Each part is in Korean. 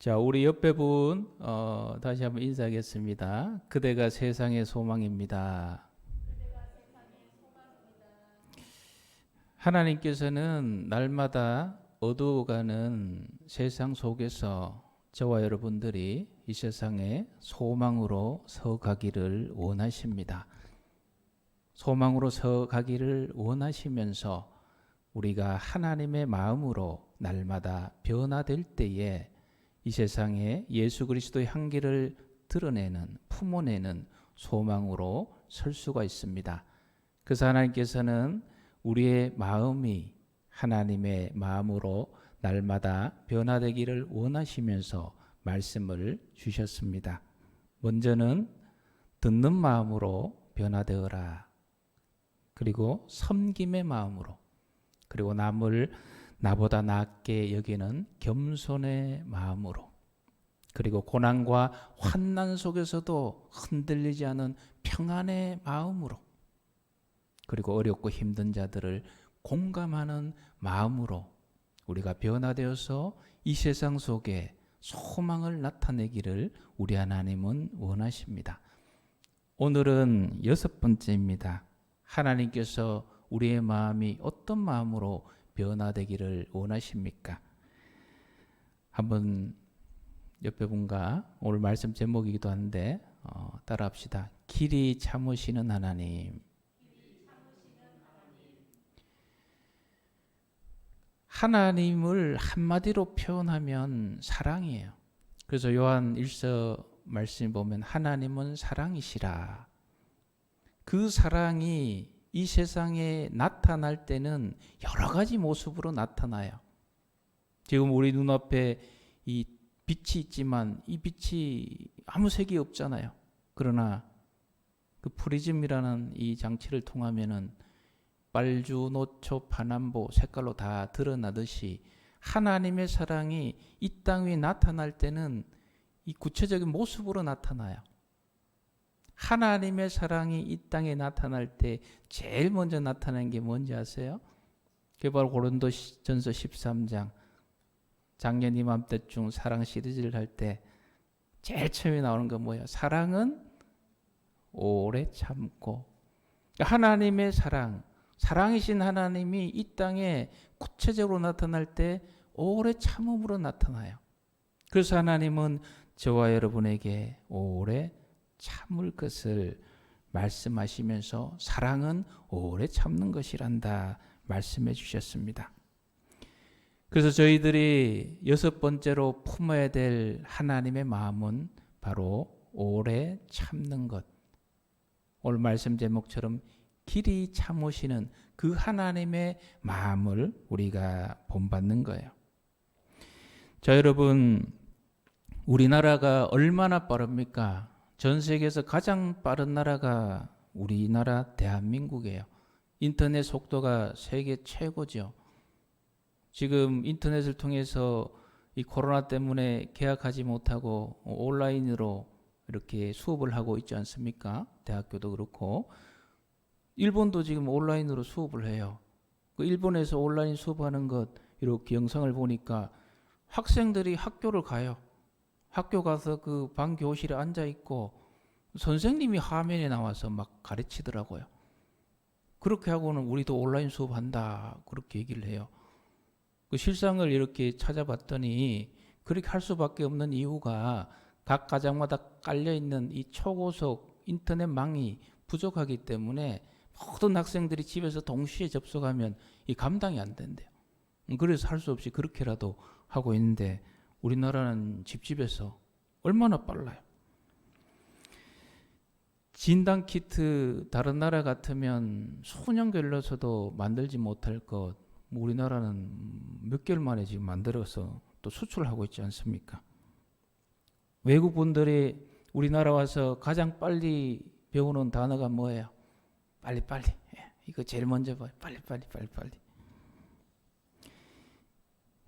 자, 우리 옆에 분 다시 한번 인사하겠습니다. 그대가 세상의 소망입니다. 하나님께서는 날마다 어두워가는 세상 속에서 저와 여러분들이 이 세상에 소망으로 서가기를 원하십니다. 소망으로 서가기를 원하시면서 우리가 하나님의 마음으로 날마다 변화될 때에 이 세상에 예수 그리스도의 향기를 드러내는, 품어내는 소망으로 설 수가 있습니다. 그래서 하나님께서는 우리의 마음이 하나님의 마음으로 날마다 변화되기를 원하시면서 말씀을 주셨습니다. 먼저는 듣는 마음으로 변화되어라. 그리고 섬김의 마음으로, 그리고 남을 나보다 낫게 여기는 겸손의 마음으로, 그리고 고난과 환난 속에서도 흔들리지 않은 평안의 마음으로, 그리고 어렵고 힘든 자들을 공감하는 마음으로 우리가 변화되어서 이 세상 속에 소망을 나타내기를 우리 하나님은 원하십니다. 오늘은 6번째입니다. 하나님께서 우리의 마음이 어떤 마음으로 변화되기를 원하십니까? 한번 옆에 분과 오늘 말씀 제목이기도 한데 따라합시다. 길이 참으시는 하나님. 하나님을 한마디로 표현하면 사랑이에요. 그래서 요한 1서 말씀 보면 하나님은 사랑이시라. 그 사랑이 이 세상에 나타날 때는 여러 가지 모습으로 나타나요. 지금 우리 눈앞에 이 빛이 있지만 이 빛이 아무 색이 없잖아요. 그러나 그 프리즘이라는 이 장치를 통하면은 빨주, 노초, 파남보 색깔로 다 드러나듯이 하나님의 사랑이 이 땅 위에 나타날 때는 이 구체적인 모습으로 나타나요. 하나님의 사랑이 이 땅에 나타날 때 제일 먼저 나타나는 게 뭔지 아세요? 그게 바로 고린도전서 13장 작년 이맘때쯤 사랑 시리즈를 할 때 제일 처음에 나오는 건 뭐예요? 사랑은 오래 참고. 하나님의 사랑, 사랑이신 하나님이 이 땅에 구체적으로 나타날 때 오래 참음으로 나타나요. 그래서 하나님은 저와 여러분에게 오래 참을 것을 말씀하시면서 사랑은 오래 참는 것이란다 말씀해 주셨습니다. 그래서 저희들이 6번째로 품어야 될 하나님의 마음은 바로 오래 참는 것. 오늘 말씀 제목처럼 길이 참으시는 그 하나님의 마음을 우리가 본받는 거예요. 자, 여러분, 우리나라가 얼마나 빠릅니까? 전 세계에서 가장 빠른 나라가 우리나라 대한민국이에요. 인터넷 속도가 세계 최고죠. 지금 인터넷을 통해서 이 코로나 때문에 개학하지 못하고 온라인으로 이렇게 수업을 하고 있지 않습니까? 대학교도 그렇고. 일본도 지금 온라인으로 수업을 해요. 그 일본에서 온라인 수업하는 것 이렇게 영상을 보니까 학생들이 학교를 가요. 학교 가서 그 방 교실에 앉아 있고 선생님이 화면에 나와서 막 가르치더라고요. 그렇게 하고는 우리도 온라인 수업한다 그렇게 얘기를 해요. 그 실상을 이렇게 찾아봤더니 그렇게 할 수밖에 없는 이유가 각 가정마다 깔려 있는 이 초고속 인터넷망이 부족하기 때문에 모든 학생들이 집에서 동시에 접속하면 이 감당이 안 된대요. 그래서 할 수 없이 그렇게라도 하고 있는데 우리나라는 집집에서 얼마나 빨라요. 진단키트 다른 나라 같으면 수년 걸려서도 만들지 못할 것 우리나라는 몇 개월 만에 지금 만들어서 또 수출하고 있지 않습니까? 외국 분들이 우리나라 와서 가장 빨리 배우는 단어가 뭐예요? 빨리빨리. 이거 제일 먼저 봐요. 빨리빨리.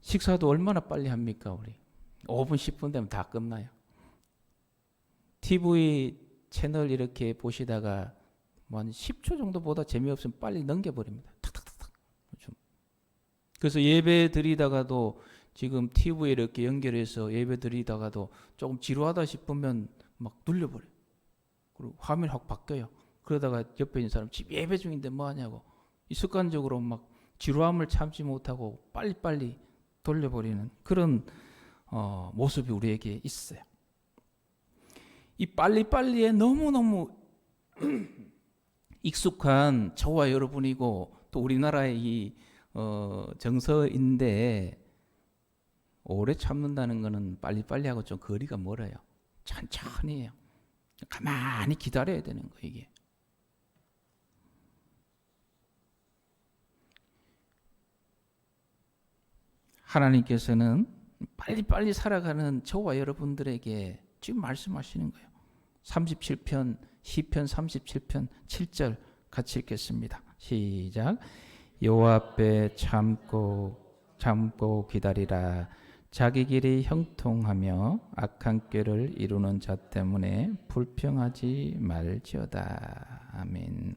식사도 얼마나 빨리 합니까 우리? 5분 10분 되면 다 끝나요. TV 채널 이렇게 보시다가 한 10초 정도보다 재미없으면 빨리 넘겨버립니다. 탁탁탁탁. 그래서 예배 드리다가도 지금 TV에 이렇게 연결해서 예배 드리다가도 조금 지루하다 싶으면 막 눌려버려요. 그리고 화면이 확 바뀌어요. 그러다가 옆에 있는 사람 지금 예배 중인데 뭐 하냐고 이 습관적으로 막 지루함을 참지 못하고 빨리빨리 돌려버리는 그런 모습이 우리에게 있어요. 이 빨리빨리에 너무너무 익숙한 저와 여러분이고 또 우리나라의 이 정서인데 오래 참는다는 것은 빨리빨리하고 좀 거리가 멀어요. 천천히 해요. 가만히 기다려야 되는 거예요, 이게. 하나님께서는 빨리빨리 살아가는 저와 여러분들에게 지금 말씀하시는 거예요. 37편, 시편 37편 7절 같이 읽겠습니다. 시작. 여호와 앞에 참고 기다리라. 자기 길이 형통하며 악한 꾀를 이루는 자 때문에 불평하지 말지어다. 아멘.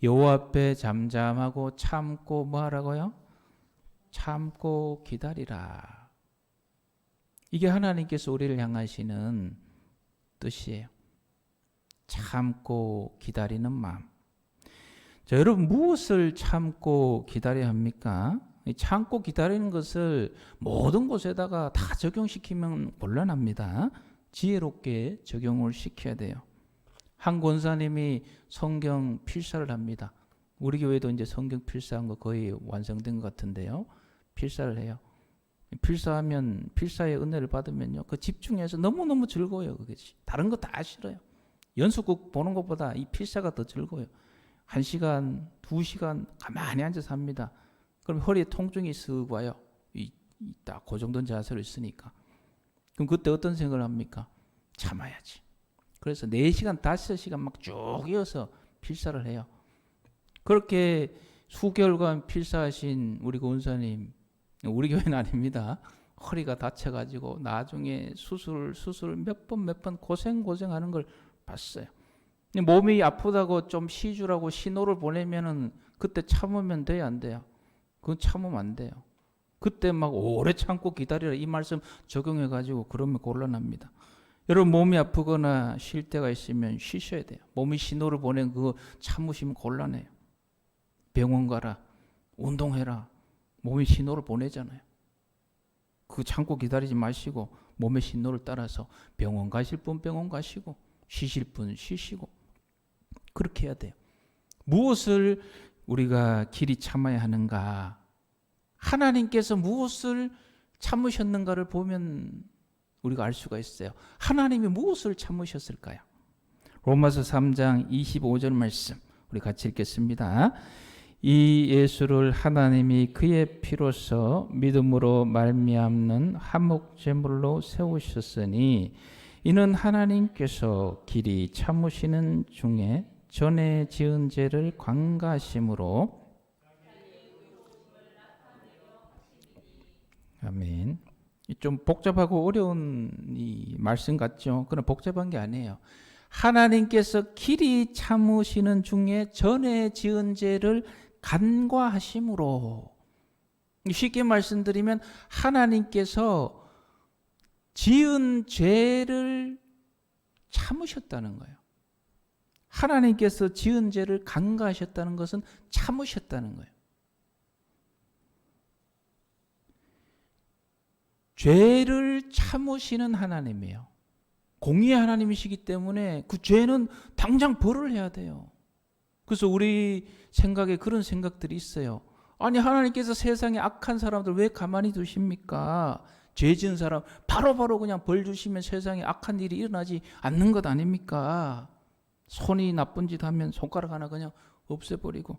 여호와 앞에 잠잠하고 참고 뭐 하라고요? 참고 기다리라. 이게 하나님께서 우리를 향하시는 뜻이에요. 참고 기다리는 마음. 자, 여러분 무엇을 참고 기다려야 합니까? 참고 기다리는 것을 모든 곳에다가 다 적용시키면 곤란합니다. 지혜롭게 적용을 시켜야 돼요. 한 권사님이 성경 필사를 합니다. 우리 교회도 이제 성경 필사한 거 거의 완성된 것 같은데요. 필사를 해요. 필사하면 필사의 은혜를 받으면요. 그 집중해서 너무너무 즐거워요. 그것이. 다른 거 다 싫어요. 연속극 보는 것보다 이 필사가 더 즐거워요. 1시간, 2시간 가만히 앉아서 합니다. 그럼 허리에 통증이 쓱 와요. 딱 고정된 자세로 있으니까. 그럼 그때 어떤 생각을 합니까? 참아야지. 그래서 4시간, 5시간 막 쭉 이어서 필사를 해요. 그렇게 수개월간 필사하신 우리 권사님, 우리 교회는 아닙니다. 허리가 다쳐가지고 나중에 수술 몇 번 고생하는 걸 봤어요. 몸이 아프다고 좀 쉬주라고 신호를 보내면은 그때 참으면 돼요, 안 돼요? 그건 참으면 안 돼요. 그때 막 오래 참고 기다리라 이 말씀 적용해가지고 그러면 곤란합니다. 여러분 몸이 아프거나 쉴 때가 있으면 쉬셔야 돼요. 몸이 신호를 보낸 그거 참으시면 곤란해요. 병원 가라, 운동해라. 몸이 신호를 보내잖아요. 그 참고 기다리지 마시고 몸의 신호를 따라서 병원 가실 분 병원 가시고 쉬실 분 쉬시고 그렇게 해야 돼요. 무엇을 우리가 길이 참아야 하는가? 하나님께서 무엇을 참으셨는가를 보면 우리가 알 수가 있어요. 하나님이 무엇을 참으셨을까요? 로마서 3장 25절 말씀 우리 같이 읽겠습니다. 이 예수를 하나님이 그의 피로써 믿음으로 말미암는 화목제물로 세우셨으니 이는 하나님께서 길이 참으시는 중에 전에 지은 죄를 관가하심으로 아멘. 좀 복잡하고 어려운 이 말씀 같죠? 그건 복잡한 게 아니에요. 하나님께서 길이 참으시는 중에 전에 지은 죄를 간과하심으로 쉽게 말씀드리면 하나님께서 지은 죄를 참으셨다는 거예요. 하나님께서 지은 죄를 간과하셨다는 것은 참으셨다는 거예요. 죄를 참으시는 하나님이에요. 공의의 하나님이시기 때문에 그 죄는 당장 벌을 해야 돼요. 그래서 우리 생각에 그런 생각들이 있어요. 아니 하나님께서 세상에 악한 사람들 왜 가만히 두십니까? 죄 지은 사람 바로바로 그냥 벌 주시면 세상에 악한 일이 일어나지 않는 것 아닙니까? 손이 나쁜 짓 하면 손가락 하나 그냥 없애버리고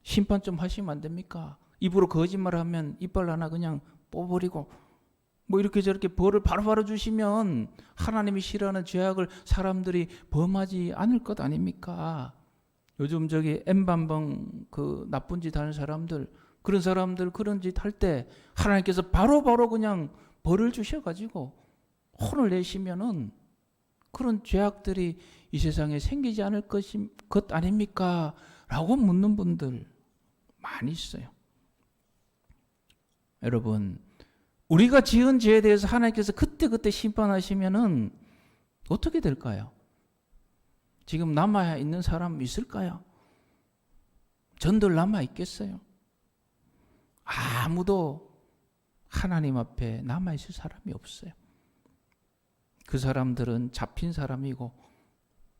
심판 좀 하시면 안 됩니까? 입으로 거짓말하면 이빨 하나 그냥 뽑아버리고 뭐 이렇게 저렇게 벌을 바로바로 주시면 하나님이 싫어하는 죄악을 사람들이 범하지 않을 것 아닙니까? 요즘 저기 N반방 그 나쁜 짓 하는 사람들 그런 사람들 그런 짓 할 때 하나님께서 바로바로 그냥 벌을 주셔가지고 혼을 내시면은 그런 죄악들이 이 세상에 생기지 않을 것 아닙니까? 라고 묻는 분들 많이 있어요. 여러분 우리가 지은 죄에 대해서 하나님께서 그때그때 심판하시면은 어떻게 될까요? 지금 남아 있는 사람 있을까요? 전들 남아 있겠어요? 아무도 하나님 앞에 남아 있을 사람이 없어요. 그 사람들은 잡힌 사람이고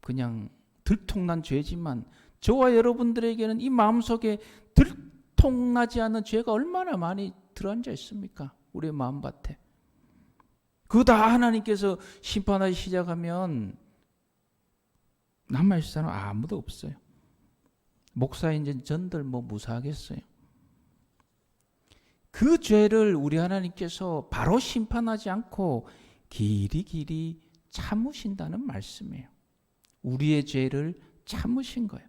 그냥 들통난 죄지만 저와 여러분들에게는 이 마음속에 들통나지 않는 죄가 얼마나 많이 들어앉아 있습니까? 우리의 마음밭에. 그거 다 하나님께서 심판하기 시작하면 남아있을 사람 아무도 없어요. 목사인 전들 무사하겠어요. 그 죄를 우리 하나님께서 바로 심판하지 않고 길이 참으신다는 말씀이에요. 우리의 죄를 참으신 거예요.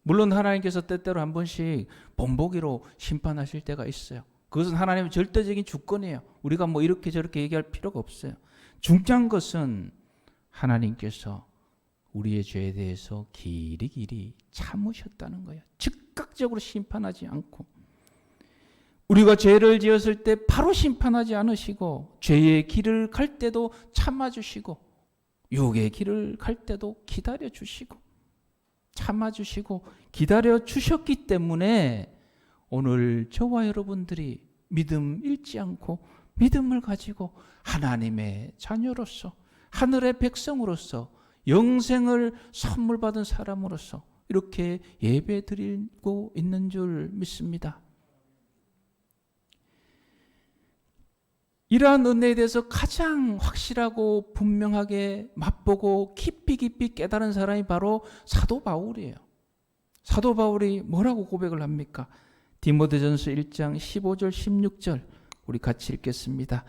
물론 하나님께서 때때로 한 번씩 본보기로 심판하실 때가 있어요. 그것은 하나님의 절대적인 주권이에요. 우리가 이렇게 저렇게 얘기할 필요가 없어요. 중요한 것은 하나님께서 우리의 죄에 대해서 길이 참으셨다는 거예요. 즉각적으로 심판하지 않고. 우리가 죄를 지었을 때 바로 심판하지 않으시고 죄의 길을 갈 때도 참아주시고 유혹의 길을 갈 때도 기다려주시고 참아주시고 기다려주셨기 때문에 오늘 저와 여러분들이 믿음 잃지 않고 믿음을 가지고 하나님의 자녀로서 하늘의 백성으로서 영생을 선물 받은 사람으로서 이렇게 예배 드리고 있는 줄 믿습니다. 이러한 은혜에 대해서 가장 확실하고 분명하게 맛보고 깊이 깨달은 사람이 바로 사도 바울이에요. 사도 바울이 뭐라고 고백을 합니까? 디모데전서 1장 15절 16절 우리 같이 읽겠습니다.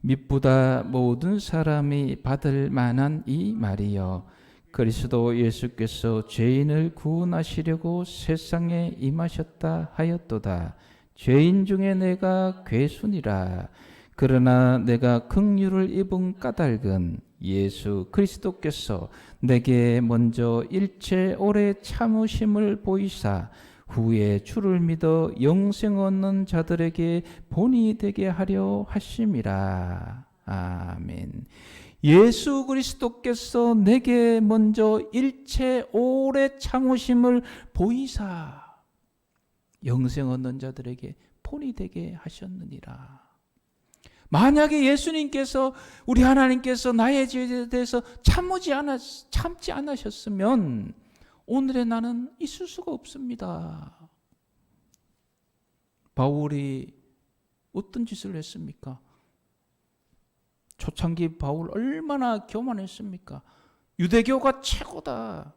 믿보다 모든 사람이 받을 만한 이 말이여 그리스도 예수께서 죄인을 구원하시려고 세상에 임하셨다 하였도다. 죄인 중에 내가 괴순이라. 그러나 내가 긍휼을 입은 까닭은 예수 그리스도께서 내게 먼저 일체 오래 참으심을 보이사 후에 주를 믿어 영생 얻는 자들에게 본이 되게 하려 하심이라. 아멘. 예수 그리스도께서 내게 먼저 일체 오래 참으심을 보이사 영생 얻는 자들에게 본이 되게 하셨느니라. 만약에 예수님께서 우리 하나님께서 나의 죄에 대해서 참지 않으셨으면 오늘의 나는 있을 수가 없습니다. 바울이 어떤 짓을 했습니까? 초창기 바울 얼마나 교만했습니까? 유대교가 최고다.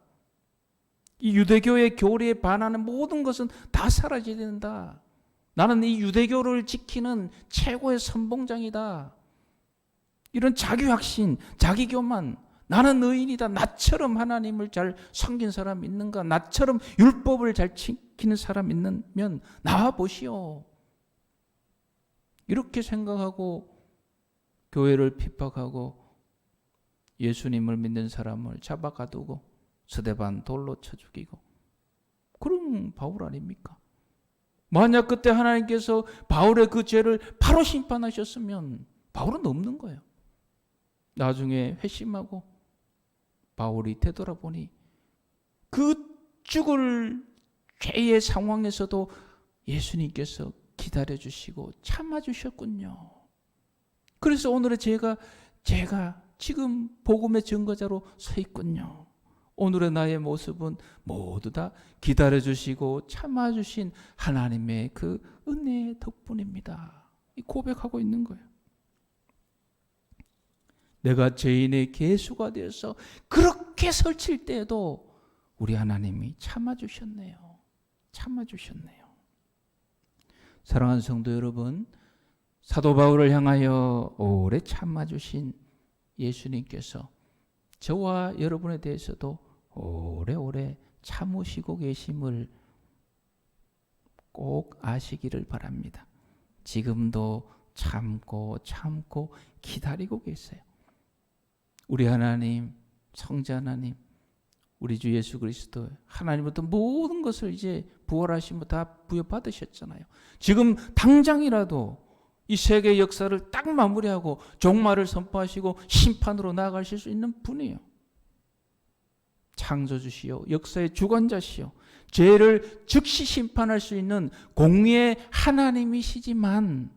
이 유대교의 교리에 반하는 모든 것은 다 사라져야 된다. 나는 이 유대교를 지키는 최고의 선봉장이다. 이런 자기확신, 자기교만, 나는 의인이다. 나처럼 하나님을 잘 섬긴 사람 있는가? 나처럼 율법을 잘 지키는 사람 있으면 나와 보시오. 이렇게 생각하고 교회를 핍박하고 예수님을 믿는 사람을 잡아가두고 스데반 돌로 쳐 죽이고 그런 바울 아닙니까? 만약 그때 하나님께서 바울의 그 죄를 바로 심판하셨으면 바울은 없는 거예요. 나중에 회심하고 바울이 되돌아보니 그 죽을 죄의 상황에서도 예수님께서 기다려주시고 참아주셨군요. 그래서 오늘의 제가 지금 복음의 증거자로 서 있군요. 오늘의 나의 모습은 모두 다 기다려주시고 참아주신 하나님의 그 은혜의 덕분입니다. 고백하고 있는 거예요. 내가 죄인의 개수가 되어서 그렇게 설칠 때에도 우리 하나님이 참아주셨네요. 참아주셨네요. 사랑하는 성도 여러분, 사도 바울을 향하여 오래 참아주신 예수님께서 저와 여러분에 대해서도 오래오래 참으시고 계심을 꼭 아시기를 바랍니다. 지금도 참고 기다리고 계세요. 우리 하나님, 성자 하나님, 우리 주 예수 그리스도 하나님부터 모든 것을 이제 부활하시면 다 부여받으셨잖아요. 지금 당장이라도 이 세계 역사를 딱 마무리하고 종말을 선포하시고 심판으로 나아가실 수 있는 분이에요. 창조주시요 역사의 주관자시요 죄를 즉시 심판할 수 있는 공의의 하나님이시지만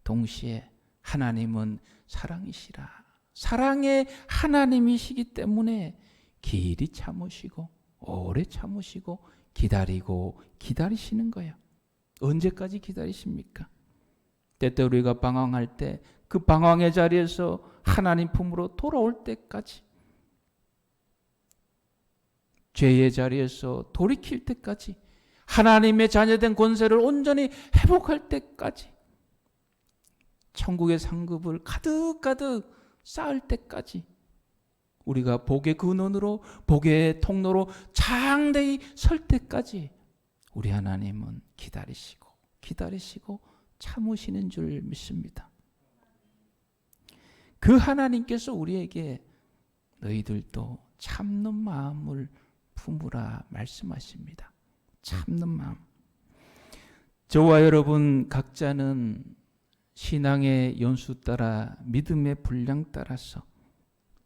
동시에 하나님은 사랑이시라. 사랑의 하나님이시기 때문에 길이 참으시고 오래 참으시고 기다리고 기다리시는 거예요. 언제까지 기다리십니까? 때때 우리가 방황할 때 그 방황의 자리에서 하나님 품으로 돌아올 때까지, 죄의 자리에서 돌이킬 때까지, 하나님의 자녀된 권세를 온전히 회복할 때까지, 천국의 상급을 가득가득 쌓을 때까지 우리가 복의 근원으로 복의 통로로 장대히 설 때까지 우리 하나님은 기다리시고 기다리시고 참으시는 줄 믿습니다. 그 하나님께서 우리에게 너희들도 참는 마음을 품으라 말씀하십니다. 참는 마음. 저와 여러분 각자는 신앙의 연수 따라 믿음의 분량 따라서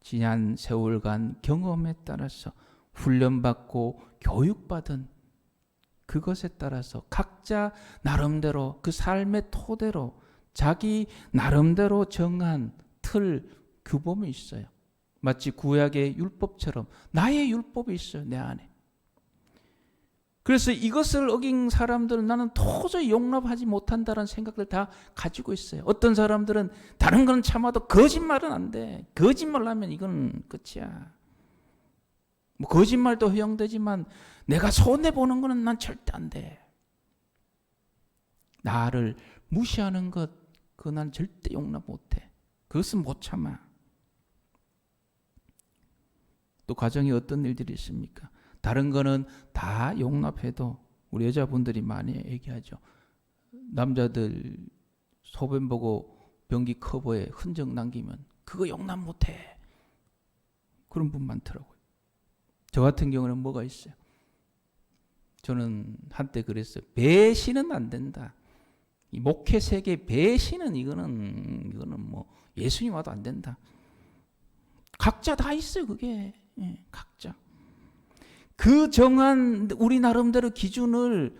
지난 세월간 경험에 따라서 훈련받고 교육받은 그것에 따라서 각자 나름대로 그 삶의 토대로 자기 나름대로 정한 틀 규범이 있어요. 마치 구약의 율법처럼 나의 율법이 있어요. 내 안에. 그래서 이것을 어긴 사람들은 나는 도저히 용납하지 못한다는 생각을 다 가지고 있어요. 어떤 사람들은 다른 건 참아도 거짓말은 안 돼. 거짓말 하면 이건 끝이야. 뭐 거짓말도 허용되지만 내가 손해보는 거는 난 절대 안 돼. 나를 무시하는 것, 그거 난 절대 용납 못해. 그것은 못 참아. 또 가정에 어떤 일들이 있습니까? 다른 거는 다 용납해도 우리 여자분들이 많이 얘기하죠. 남자들 소변 보고 변기 커버에 흔적 남기면 그거 용납 못해. 그런 분 많더라고요. 저 같은 경우는 뭐가 있어요? 저는 한때 그랬어요. 배신은 안 된다. 이 목회 세계 배신은 이거는 뭐 예수님 와도 안 된다. 각자 다 있어요, 그게. 예, 각자. 그 정한 우리 나름대로 기준을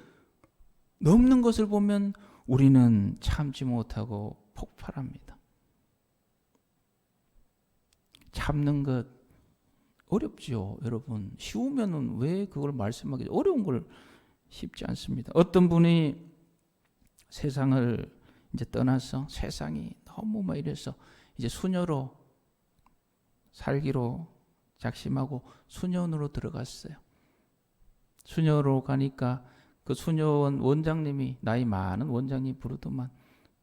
넘는 것을 보면 우리는 참지 못하고 폭발합니다. 참는 것 어렵죠, 여러분. 쉬우면은 왜 그걸 말씀하기 어려운 걸 쉽지 않습니다. 어떤 분이 세상을 이제 떠나서 세상이 너무 막 이래서 이제 수녀로 살기로 작심하고 수녀원으로 들어갔어요. 수녀로 가니까 그 수녀원 원장님이 나이 많은 원장님 부르더만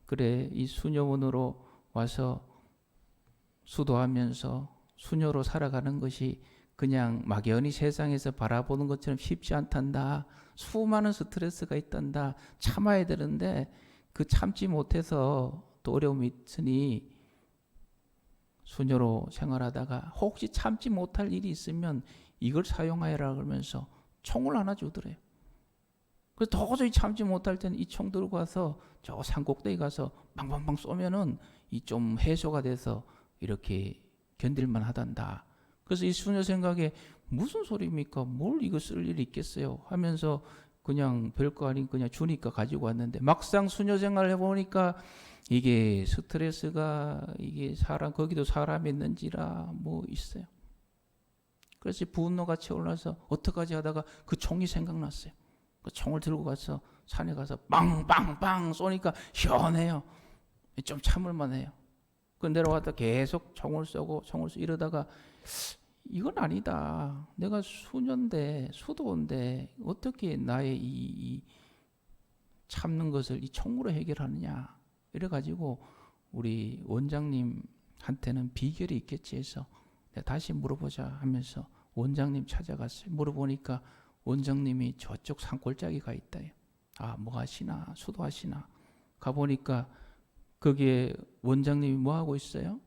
그래 이 수녀원으로 와서 수도하면서 수녀로 살아가는 것이 그냥 막연히 세상에서 바라보는 것처럼 쉽지 않단다. 수많은 스트레스가 있단다. 참아야 되는데 그 참지 못해서 또 어려움이 있으니 수녀로 생활하다가 혹시 참지 못할 일이 있으면 이걸 사용하여라 그러면서 총을 하나 주더래요. 그래서 도저히 참지 못할 때는 이 총 들고 가서 저 산꼭대기 가서 방방방 쏘면은 이 좀 해소가 돼서 이렇게 견딜만 하단다. 그래서 이 수녀 생각에 무슨 소리입니까? 뭘 이거 쓸 일이 있겠어요? 하면서 그냥 별거 아닌 그냥 주니까 가지고 왔는데 막상 수녀 생활을 해보니까 이게 스트레스가 이게 사람 거기도 사람이 있는지라 뭐 있어요. 그래서 분노가 채올라서 어떡하지 하다가 그 총이 생각났어요. 그 총을 들고 가서 산에 가서 빵빵빵 쏘니까 시원해요. 좀 참을만 해요. 그 내려왔다 계속 총을 쏘고 이러다가 이건 아니다. 내가 수녀인데 수도인데 어떻게 나의 이 참는 것을 이 총으로 해결하느냐. 이래가지고 우리 원장님한테는 비결이 있겠지 해서 내가 다시 물어보자 하면서 원장님 찾아갔어요. 물어보니까 원장님이 저쪽 산골짜기 가 있다요. 아, 뭐 하시나? 수도하시나? 가보니까 거기에 원장님이 뭐 하고 있어요?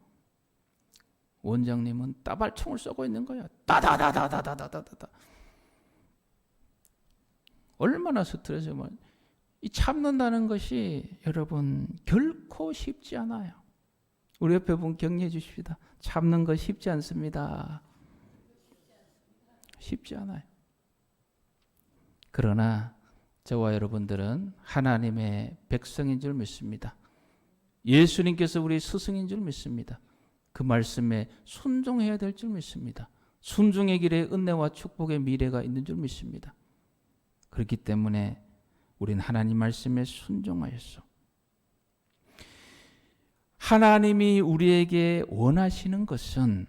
원장님은 따발총을 쏘고 있는 거야. 따다다다다다다다다. 얼마나 스트레스만. 이 참는다는 것이 여러분 결코 쉽지 않아요. 우리 옆에 분 격려해 주십시다. 참는 거 쉽지 않습니다. 쉽지 않아요. 그러나 저와 여러분들은 하나님의 백성인 줄 믿습니다. 예수님께서 우리 스승인 줄 믿습니다. 그 말씀에 순종해야 될 줄 믿습니다. 순종의 길에 은혜와 축복의 미래가 있는 줄 믿습니다. 그렇기 때문에 우린 하나님 말씀에 순종하였어. 하나님이 우리에게 원하시는 것은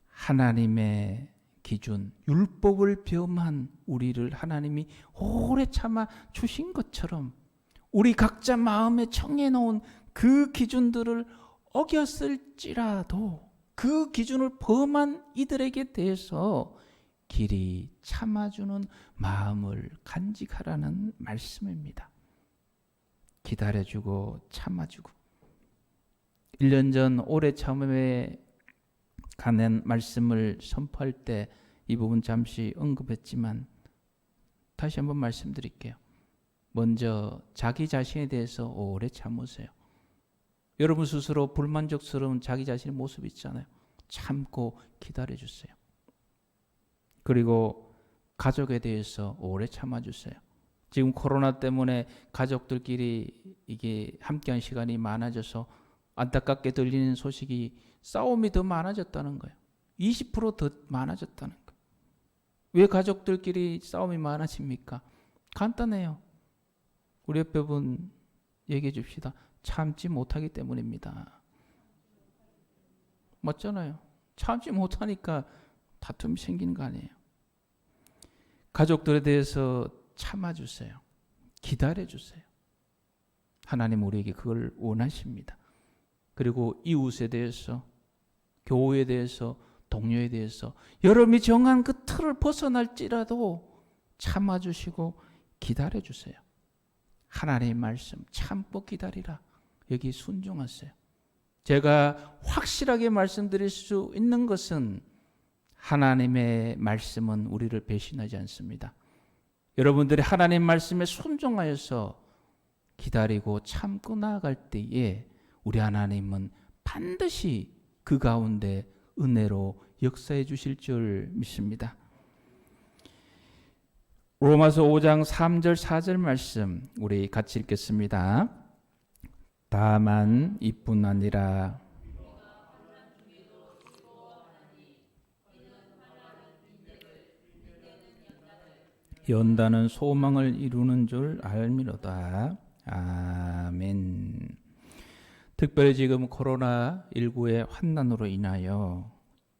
하나님의 기준, 율법을 범한 우리를 하나님이 오래 참아 주신 것처럼 우리 각자 마음에 정해놓은 그 기준들을 어겼을지라도 그 기준을 범한 이들에게 대해서 길이 참아주는 마음을 간직하라는 말씀입니다. 기다려주고 참아주고 1년 전 오래 참음에 관한 말씀을 선포할 때 이 부분 잠시 언급했지만 다시 한번 말씀드릴게요. 먼저 자기 자신에 대해서 오래 참으세요. 여러분 스스로 불만족스러운 자기 자신의 모습 있잖아요. 참고 기다려주세요. 그리고 가족에 대해서 오래 참아주세요. 지금 코로나 때문에 가족들끼리 이게 함께한 시간이 많아져서 안타깝게 들리는 소식이 싸움이 더 많아졌다는 거예요. 20% 더 많아졌다는 거예요. 왜 가족들끼리 싸움이 많아집니까? 간단해요. 우리 옆에 분 얘기해 줍시다. 참지 못하기 때문입니다. 맞잖아요. 참지 못하니까 다툼이 생기는 거 아니에요. 가족들에 대해서 참아주세요. 기다려주세요. 하나님 우리에게 그걸 원하십니다. 그리고 이웃에 대해서, 교우에 대해서, 동료에 대해서 여러분이 정한 그 틀을 벗어날지라도 참아주시고 기다려주세요. 하나님의 말씀 참고 기다리라. 여기 순종하세요. 제가 확실하게 말씀드릴 수 있는 것은 하나님의 말씀은 우리를 배신하지 않습니다. 여러분들이 하나님 말씀에 순종하여서 기다리고 참고 나아갈 때에 우리 하나님은 반드시 그 가운데 은혜로 역사해 주실 줄 믿습니다. 로마서 5장 3절 4절 말씀 우리 같이 읽겠습니다. 다만 이뿐 아니라 연단은 소망을 이루는 줄 알미로다. 아멘. 특별히 지금 코로나19의 환난으로 인하여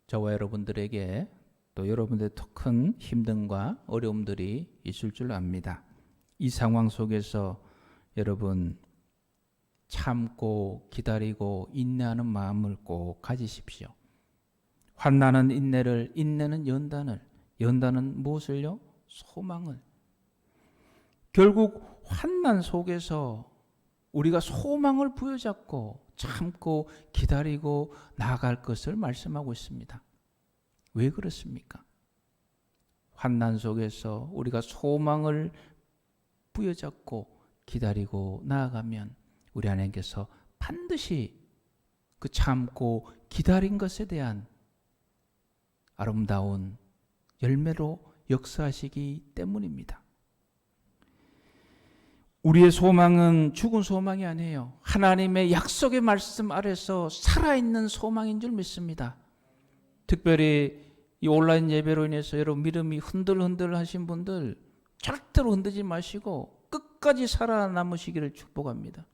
저와 여러분들에게 또 여러분들의 더 큰 힘듦과 어려움들이 있을 줄 압니다. 이 상황 속에서 여러분 참고 기다리고 인내하는 마음을 꼭 가지십시오. 환난은 인내를, 인내는 연단을, 연단은 무엇을요? 소망을. 결국 환난 속에서 우리가 소망을 부여잡고 참고 기다리고 나아갈 것을 말씀하고 있습니다. 왜 그렇습니까? 환난 속에서 우리가 소망을 부여잡고 기다리고 나아가면 우리 하나님께서 반드시 그 참고 기다린 것에 대한 아름다운 열매로 역사하시기 때문입니다. 우리의 소망은 죽은 소망이 아니에요. 하나님의 약속의 말씀 아래서 살아있는 소망인 줄 믿습니다. 특별히 이 온라인 예배로 인해서 여러분 믿음이 흔들흔들 하신 분들 절대로 흔들지 마시고 끝까지 살아남으시기를 축복합니다.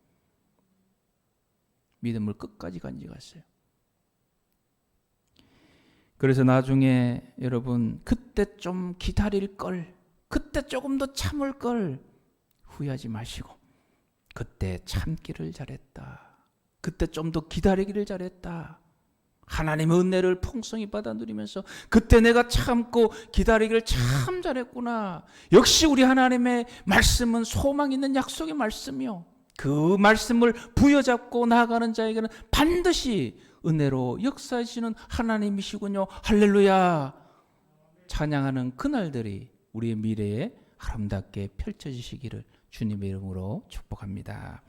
믿음을 끝까지 간직하세요. 그래서 나중에 여러분 그때 좀 기다릴 걸, 그때 조금 더 참을 걸 후회하지 마시고 그때 참기를 잘했다. 그때 좀 더 기다리기를 잘했다. 하나님의 은혜를 풍성히 받아 누리면서 그때 내가 참고 기다리기를 참 잘했구나. 역시 우리 하나님의 말씀은 소망 있는 약속의 말씀이요. 그 말씀을 부여잡고 나아가는 자에게는 반드시 은혜로 역사하시는 하나님이시군요. 할렐루야. 찬양하는 그날들이 우리의 미래에 아름답게 펼쳐지시기를 주님의 이름으로 축복합니다.